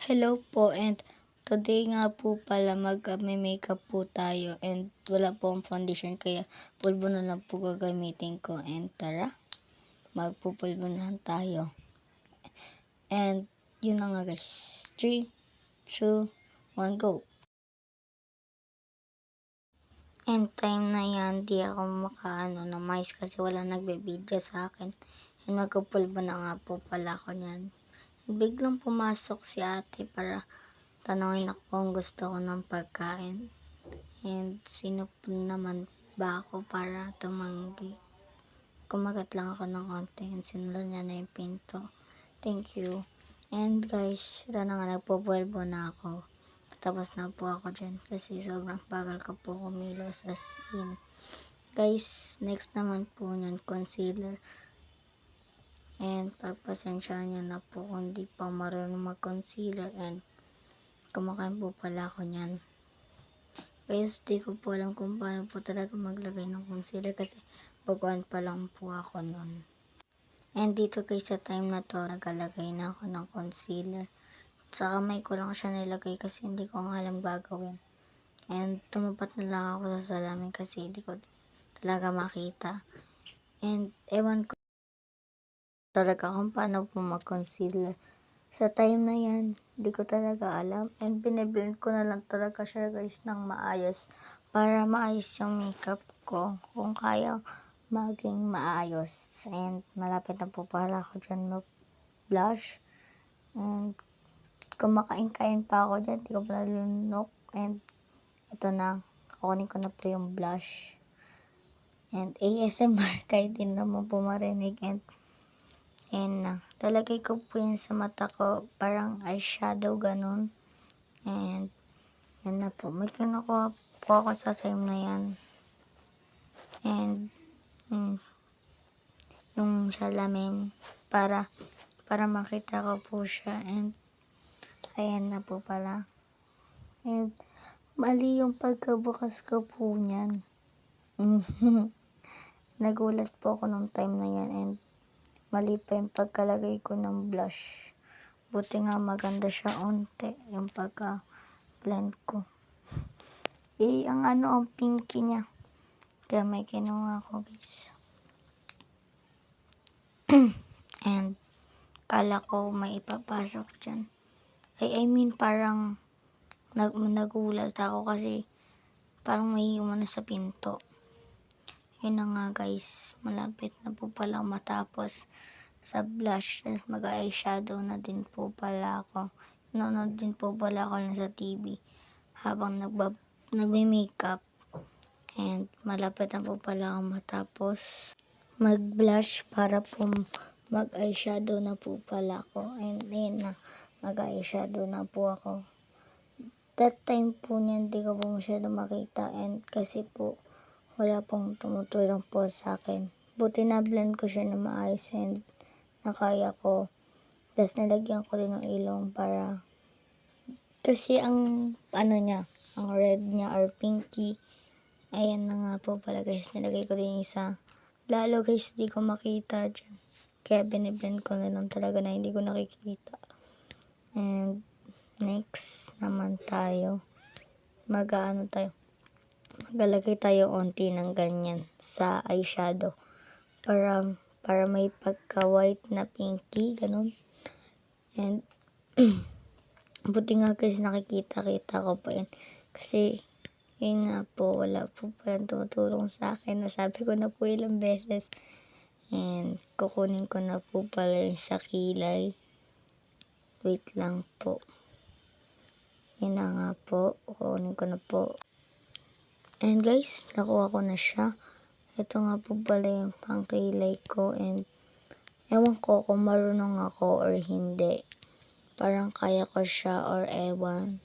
Hello po, and today nga po pala mag-makeup po tayo and wala po ang foundation kaya pulbo na lang po gagamitin ko, and tara, magpupulbo na lang tayo. And yun na nga guys, 3, 2, 1, go! And time na yan, di ako makaano na mais kasi wala nagbe-video sa akin. And magpupulbo na nga po pala ako niyan. Biglang pumasok si ate para tanongin ako kung gusto ko ng pagkain. And sino po naman ba ako para tumanggi? Kumagat lang ako ng konti and sinalo niya na yung pinto. Thank you. And guys, ito na nga, nagpupulbo na ako. Tapos na po ako dyan kasi sobrang bagal ko po kumilos as in. Guys, next naman po niyan, concealer. And pagpasensyahan niyo na po kung di pa marunong mag-concealer and kumakain po pala ako niyan. Guys, di ko po alam kung paano po talaga maglagay ng concealer kasi baguhan pa lang po ako nun. And dito guys, sa time na to, nagalagay na ako ng concealer. Sa kamay ko lang siya nilagay kasi hindi ko nga alam gagawin. And tumapat na lang ako sa salamin kasi hindi ko talaga makita. And ewan ko talaga kung paano po mag-concealer. Sa time na yan, di ko talaga alam. And biniblend ko na lang talaga siya guys ng maayos para maayos yung makeup ko kung kaya maging maayos. And malapit na po pala ako dyan mag-blush. And kumakain-kain pa ako dyan, di ko pala lunok. And ito na, kukunin ko na po yung blush. And ASMR kahit din naman po marinig. And lalagay ko po yun sa mata ko, parang eyeshadow ganun. And yan na po, may kinukuha po ako sa time na yan. And yung salamin para makita ko po siya. And ayan na po pala. And mali yung pagkabukas ko po niyan. Nagulat po ako nung time na yan and mali pa yung pagkalagay ko ng blush. Buti nga maganda siya unti yung pagka-blend ko. Ang pinky niya. Kaya may kinuha ko guys. And kala ko may ipapasok dyan. Parang nagulat ako kasi parang may umano sa pinto. Yun na nga guys, malapit na po pala matapos sa blush. Tapos mag-eyeshadow na din po pala ako. Nanonood din po pala ako sa TV habang nagme-makeup. And malapit na po pala ako matapos mag-blush para po mag-eyeshadow na po pala ako. And ayun na, mag-eyeshadow na po ako. That time po niyan, di ko po masyado makita. And kasi po, wala pong tumutulong po sa akin. Buti na blend ko siya na maayos and nakaya ko. Tapos nalagyan ko din ng ilong para kasi ang ang red niya or pinky. Ayan na nga po pala guys. Nilagay ko din isa. Lalo guys, di ko makita dyan. Kaya biniblend ko na lang talaga na hindi ko nakikita. And next naman tayo. Maglalagay tayo onti ng ganyan sa eyeshadow. Para may pagka-white na pinky. Ganun. And buti nga guys nakikita ko pa yan. Kasi yun nga po, wala po palang tumutulong sa akin. Nasabi ko na po ilang beses. And kukunin ko na po pala yung sa kilay. Wait lang po. Yan na nga po. Kukunin ko na po. And guys, nakuha ko na siya. Ito nga po pala yung pangkilay ko. And ewan ko kung marunong ako or hindi. Parang kaya ko siya or ewan.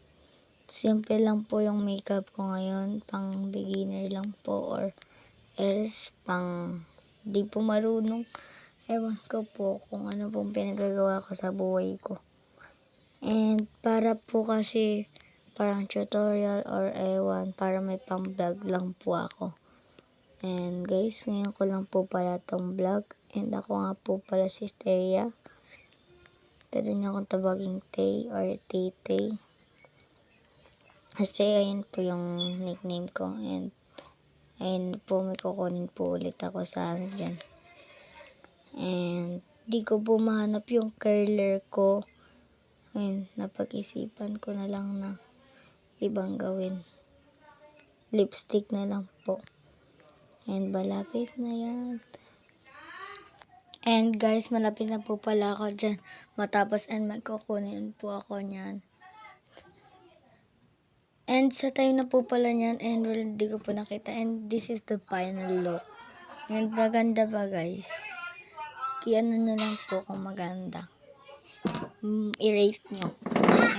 Simple lang po yung makeup ko ngayon. Pang beginner lang po or else pang di po marunong. Ewan ko po kung ano pong pinagagawa ko sa buhay ko. And para po kasi parang tutorial or ewan, para may pang vlog lang po ako. And guys, ngayon ko lang po pala tong vlog. And ako nga po pala si Thea. Pwede niyo akong tawaging Tay or Titay. Kasi ayun po yung nickname ko. And ayun po, may kukunin po ulit ako sa ano dyan. And di ko po mahanap yung curler ko. Ayun, napag-isipan ko na lang na ibang gawin. Lipstick na lang po. And malapit na yan. And guys, malapit na po pala ako dyan. Matapos and magkukunin po ako niyan. And sa time na po pala niyan, and hindi ko po nakita. And this is the final look. And maganda ba guys? I-ano nyo lang po kung maganda. I-rate nyo.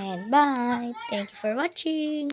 And bye! Thank you for watching!